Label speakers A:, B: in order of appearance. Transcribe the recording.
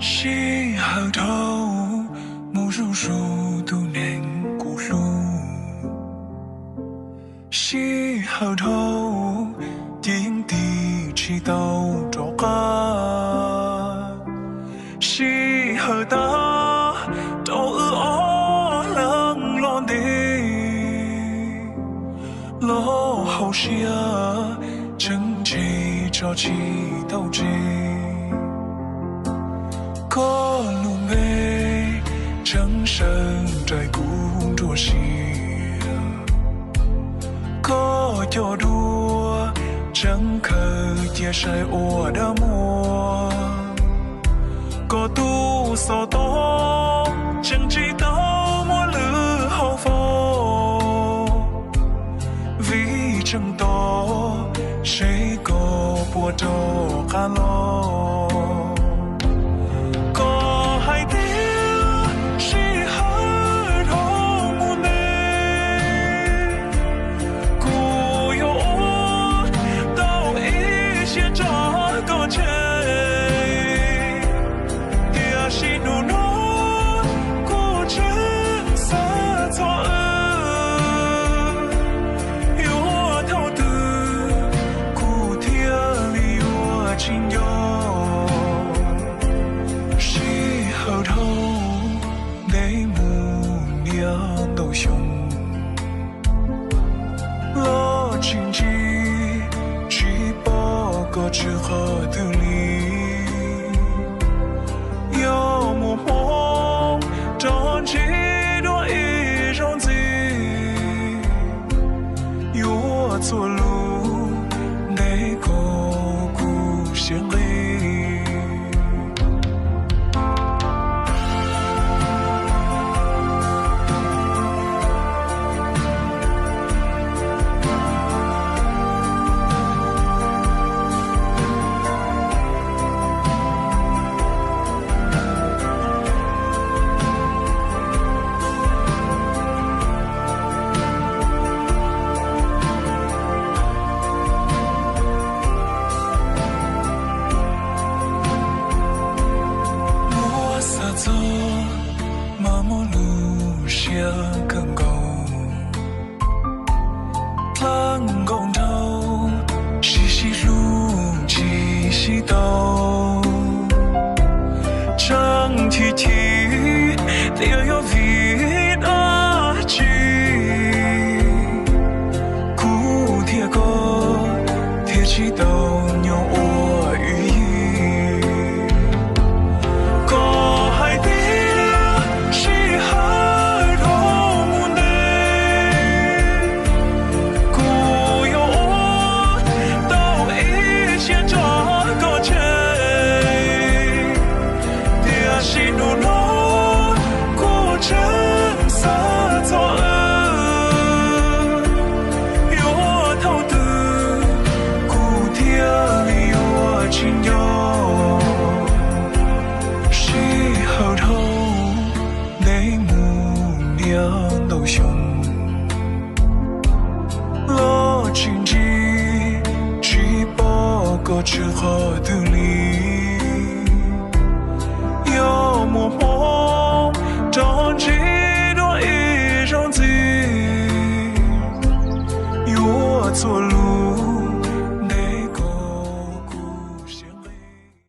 A: 西河头，木树树都能古树。西河头，天地起都着个。西河大，都哦冷落地，落后些，正气着起都起。可路梅，正身在古着西，可叫多，正可接晒我的魔，可都所多，正知道我了好风，为正多，谁个不着看咯？之后的你，有么梦，着急多一种字，有我错路，那个故乡里。走，马马路下更